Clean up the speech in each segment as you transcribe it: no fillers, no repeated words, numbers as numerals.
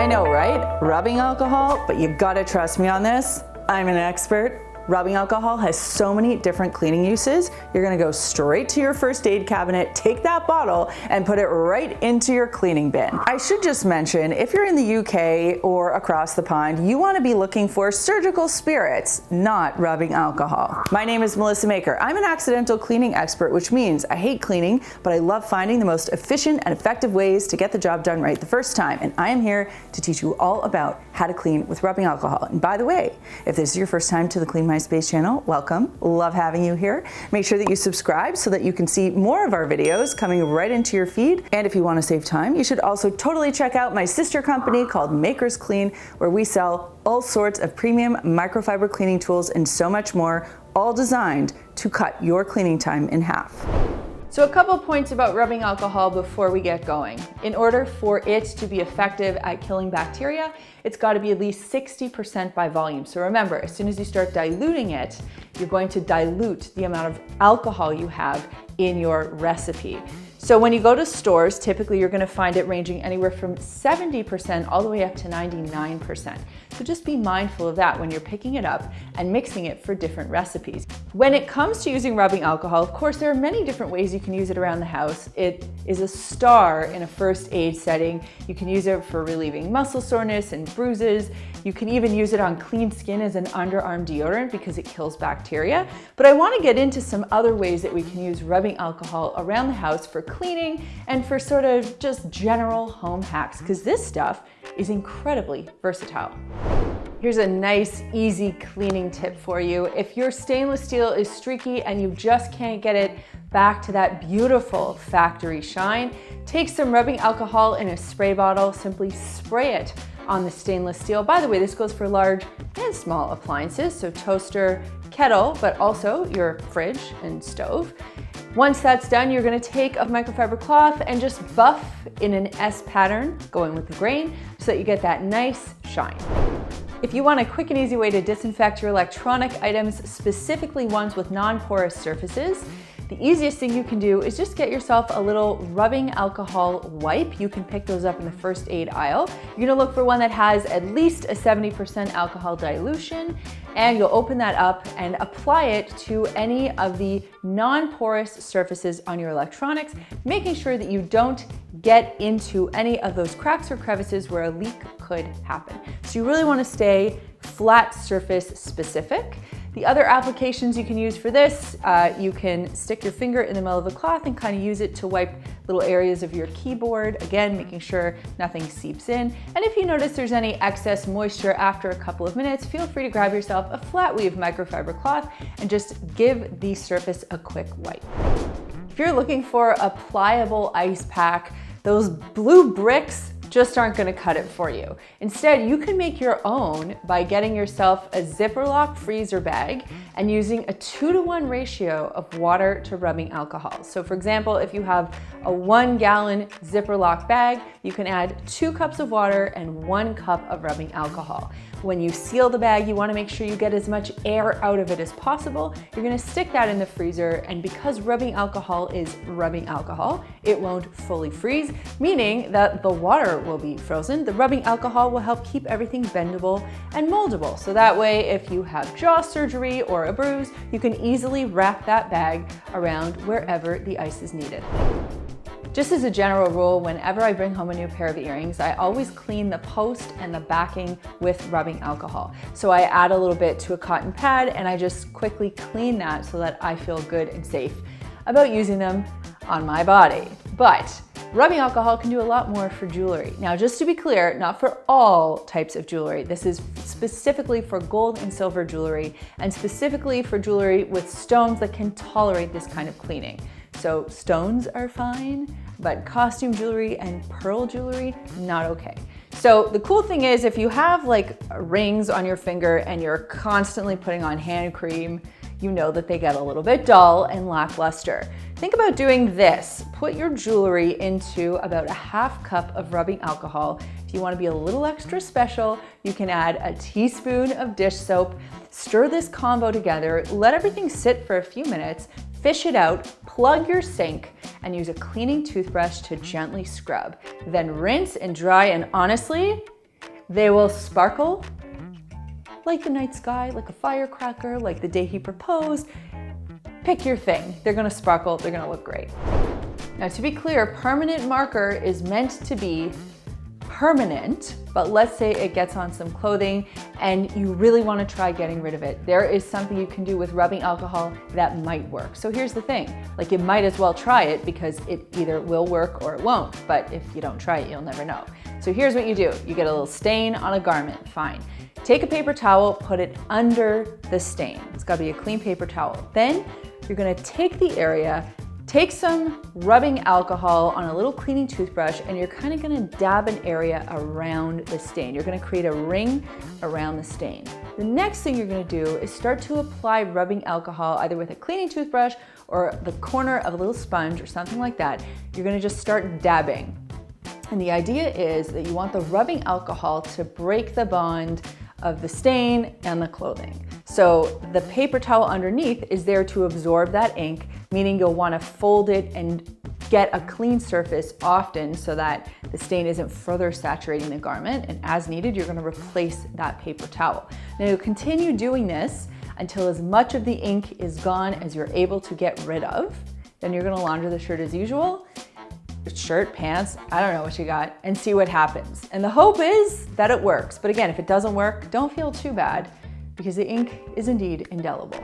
I know, right? Rubbing alcohol, but you've got to trust me on this. I'm an expert. Rubbing alcohol has so many different cleaning uses. You're gonna go straight to your first aid cabinet, take that bottle, and put it right into your cleaning bin. I should just mention, if you're in the UK or across the pond, you wanna be looking for surgical spirits, not rubbing alcohol. My name is Melissa Maker. I'm an accidental cleaning expert, which means I hate cleaning, but I love finding the most efficient and effective ways to get the job done right the first time. And I am here to teach you all about how to clean with rubbing alcohol. And by the way, if this is your first time to the Clean My Space channel, welcome. Love having you here. Make sure that you subscribe so that you can see more of our videos coming right into your feed. And if you want to save time, you should also totally check out my sister company called Maker's Clean, where we sell all sorts of premium microfiber cleaning tools and so much more, all designed to cut your cleaning time in half. So a couple points about rubbing alcohol before we get going. In order for it to be effective at killing bacteria, it's got to be at least 60% by volume. So remember, as soon as you start diluting it, you're going to dilute the amount of alcohol you have in your recipe. So when you go to stores, typically you're going to find it ranging anywhere from 70% all the way up to 99%. So just be mindful of that when you're picking it up and mixing it for different recipes. When it comes to using rubbing alcohol, of course, there are many different ways you can use it around the house. It is a star in a first aid setting. You can use it for relieving muscle soreness and bruises. You can even use it on clean skin as an underarm deodorant because it kills bacteria. But I want to get into some other ways that we can use rubbing alcohol around the house for cleaning and for sort of just general home hacks, because this stuff is incredibly versatile. Here's a nice, easy cleaning tip for you. If your stainless steel is streaky and you just can't get it back to that beautiful factory shine, take some rubbing alcohol in a spray bottle, simply spray it on the stainless steel. By the way, this goes for large and small appliances, so toaster, kettle, but also your fridge and stove. Once that's done, you're going to take a microfiber cloth and just buff in an S pattern, going with the grain, so that you get that nice shine. If you want a quick and easy way to disinfect your electronic items, specifically ones with non-porous surfaces, the easiest thing you can do is just get yourself a little rubbing alcohol wipe. You can pick those up in the first aid aisle. You're gonna look for one that has at least a 70% alcohol dilution, and you'll open that up and apply it to any of the non-porous surfaces on your electronics, making sure that you don't get into any of those cracks or crevices where a leak could happen. So you really wanna stay flat surface specific. The other applications you can use for this, you can stick your finger in the middle of the cloth and kind of use it to wipe little areas of your keyboard, again, making sure nothing seeps in. And if you notice there's any excess moisture after a couple of minutes, feel free to grab yourself a flat weave microfiber cloth and just give the surface a quick wipe. If you're looking for a pliable ice pack, those blue bricks just aren't going to cut it for you. Instead, you can make your own by getting yourself a zipper lock freezer bag and using a 2-to-1 ratio of water to rubbing alcohol. So for example, if you have a 1-gallon zipper lock bag, you can add 2 cups of water and 1 cup of rubbing alcohol. When you seal the bag, you want to make sure you get as much air out of it as possible. You're going to stick that in the freezer, and because rubbing alcohol is rubbing alcohol, it won't fully freeze, meaning that the water will be frozen. The rubbing alcohol will help keep everything bendable and moldable. So that way, if you have jaw surgery or a bruise, you can easily wrap that bag around wherever the ice is needed. Just as a general rule, whenever I bring home a new pair of earrings, I always clean the post and the backing with rubbing alcohol. So I add a little bit to a cotton pad and I just quickly clean that so that I feel good and safe about using them on my body. But rubbing alcohol can do a lot more for jewelry. Now, just to be clear, not for all types of jewelry. This is specifically for gold and silver jewelry, and specifically for jewelry with stones that can tolerate this kind of cleaning. So stones are fine, but costume jewelry and pearl jewelry, not okay. So the cool thing is, if you have like rings on your finger and you're constantly putting on hand cream, you know that they get a little bit dull and lackluster. Think about doing this. Put your jewelry into about a 1/2 cup of rubbing alcohol. If you want to be a little extra special, you can add a teaspoon of dish soap. Stir this combo together, let everything sit for a few minutes, fish it out, plug your sink, and use a cleaning toothbrush to gently scrub. Then rinse and dry, and honestly, They will sparkle like the night sky, like a firecracker, like the day he proposed. Pick your thing. They're gonna sparkle, they're gonna look great. Now, to be clear, permanent marker is meant to be permanent, but let's say it gets on some clothing and you really want to try getting rid of it. There is something you can do with rubbing alcohol that might work. So here's the thing, like you might as well try it because it either will work or it won't, but if you don't try it, you'll never know. So here's what you do. You get a little stain on a garment, fine. Take a paper towel, put it under the stain. It's gotta be a clean paper towel. Then you're gonna take the area, take some rubbing alcohol on a little cleaning toothbrush, and you're kind of gonna dab an area around the stain. You're gonna create a ring around the stain. The next thing you're gonna do is start to apply rubbing alcohol either with a cleaning toothbrush or the corner of a little sponge or something like that. You're gonna just start dabbing. And the idea is that you want the rubbing alcohol to break the bond of the stain and the clothing. So the paper towel underneath is there to absorb that ink, meaning you'll want to fold it and get a clean surface often so that the stain isn't further saturating the garment, and as needed, you're going to replace that paper towel. Now you'll continue doing this until as much of the ink is gone as you're able to get rid of. Then you're going to launder the shirt as usual. Shirt, pants, I don't know what you got, and see what happens. And the hope is that it works. But again, if it doesn't work, don't feel too bad because the ink is indeed indelible.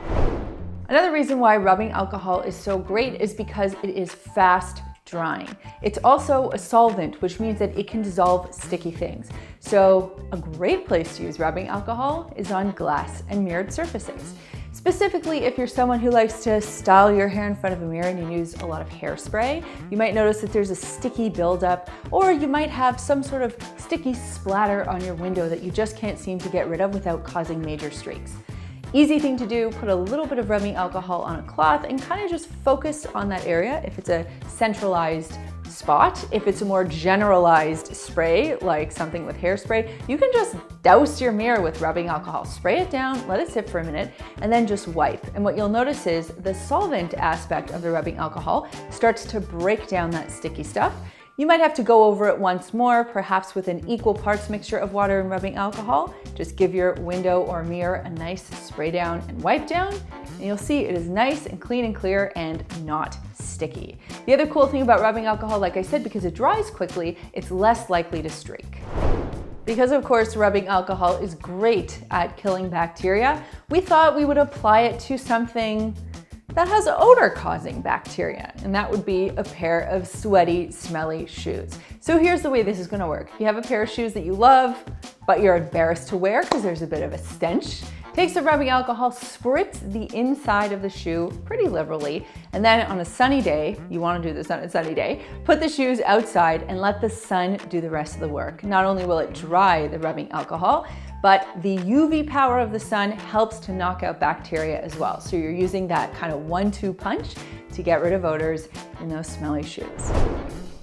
Another reason why rubbing alcohol is so great is because it is fast drying. It's also a solvent, which means that it can dissolve sticky things. So a great place to use rubbing alcohol is on glass and mirrored surfaces. Specifically, if you're someone who likes to style your hair in front of a mirror and you use a lot of hairspray, you might notice that there's a sticky buildup, or you might have some sort of sticky splatter on your window that you just can't seem to get rid of without causing major streaks. Easy thing to do, put a little bit of rubbing alcohol on a cloth and kind of just focus on that area if it's a centralized spot. If it's a more generalized spray, like something with hairspray, you can just douse your mirror with rubbing alcohol. Spray it down, let it sit for a minute, and then just wipe. And what you'll notice is the solvent aspect of the rubbing alcohol starts to break down that sticky stuff. You might have to go over it once more, perhaps with an equal parts mixture of water and rubbing alcohol. Just give your window or mirror a nice spray down and wipe down, and you'll see it is nice and clean and clear and not sticky. The other cool thing about rubbing alcohol, like I said, because it dries quickly, it's less likely to streak. Because of course rubbing alcohol is great at killing bacteria, we thought we would apply it to something that has odor-causing bacteria, and that would be a pair of sweaty, smelly shoes. So here's the way this is gonna work. If you have a pair of shoes that you love, but you're embarrassed to wear because there's a bit of a stench, take some rubbing alcohol, spritz the inside of the shoe pretty liberally, and then on a sunny day, you wanna do this on a sunny day, put the shoes outside and let the sun do the rest of the work. Not only will it dry the rubbing alcohol, but the UV power of the sun helps to knock out bacteria as well. So you're using that kind of 1-2 punch to get rid of odors in those smelly shoes.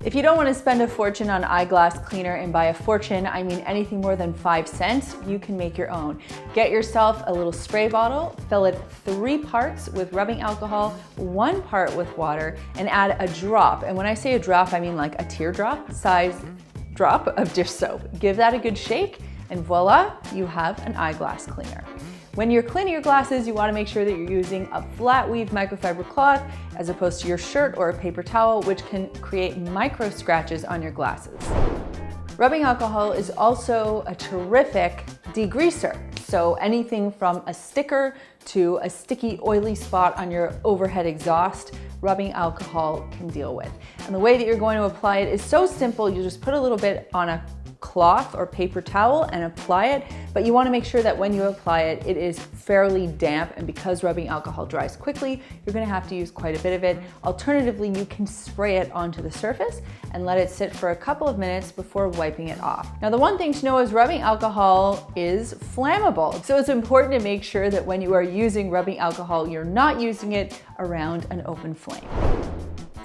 If you don't want to spend a fortune on Eyeglass Cleaner, and by a fortune, I mean anything more than 5 cents, you can make your own. Get yourself a little spray bottle, fill it 3 parts with rubbing alcohol, 1 part with water, and add a drop. And when I say a drop, I mean like a teardrop size drop of dish soap. Give that a good shake, and voila, you have an eyeglass cleaner. When you're cleaning your glasses, you want to make sure that you're using a flat weave microfiber cloth as opposed to your shirt or a paper towel, which can create micro scratches on your glasses. Rubbing alcohol is also a terrific degreaser. So anything from a sticker to a sticky, oily spot on your overhead exhaust, rubbing alcohol can deal with. And the way that you're going to apply it is so simple. You just put a little bit on a cloth or paper towel and apply it, but you want to make sure that when you apply it, it is fairly damp, and because rubbing alcohol dries quickly, you're going to have to use quite a bit of it. Alternatively, you can spray it onto the surface and let it sit for a couple of minutes before wiping it off. Now, the one thing to know is rubbing alcohol is flammable, so it's important to make sure that when you are using rubbing alcohol, you're not using it around an open flame.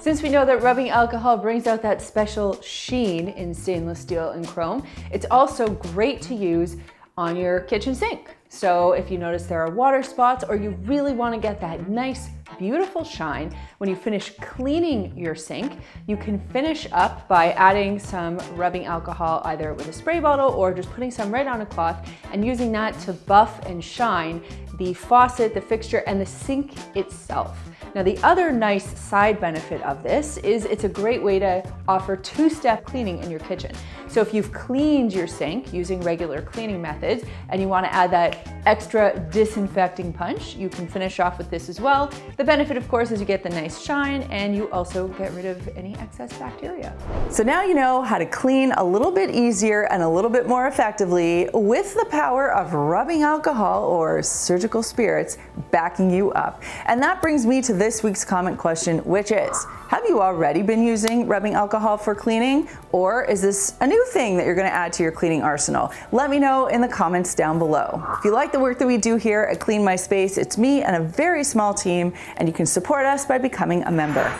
Since we know that rubbing alcohol brings out that special sheen in stainless steel and chrome, it's also great to use on your kitchen sink. So if you notice there are water spots or you really want to get that nice, beautiful shine, when you finish cleaning your sink, you can finish up by adding some rubbing alcohol either with a spray bottle or just putting some right on a cloth and using that to buff and shine the faucet, the fixture, and the sink itself. Now, the other nice side benefit of this is it's a great way to offer two-step cleaning in your kitchen. So if you've cleaned your sink using regular cleaning methods and you want to add that extra disinfecting punch, you can finish off with this as well. The benefit, of course, is you get the nice shine and you also get rid of any excess bacteria. So now you know how to clean a little bit easier and a little bit more effectively with the power of rubbing alcohol or surgical spirits backing you up. And that brings me to this week's comment question, which is, have you already been using rubbing alcohol for cleaning? Or is this a new thing that you're going to add to your cleaning arsenal? Let me know in the comments down below. If you like the work that we do here at Clean My Space, it's me and a very small team, and you can support us by becoming a member.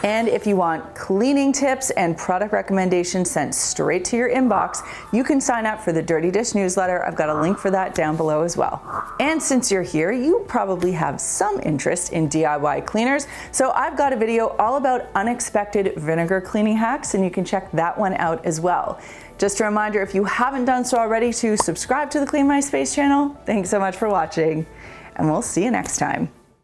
And if you want cleaning tips and product recommendations sent straight to your inbox, you can sign up for the Dirty Dish newsletter. I've got a link for that down below as well. And since you're here, you probably have some interest in DIY cleaners. So I've got a video all about unexpected vinegar cleaning hacks, and you can check that one out as well. Just a reminder, if you haven't done so already, to subscribe to the Clean My Space channel. Thanks so much for watching, and we'll see you next time.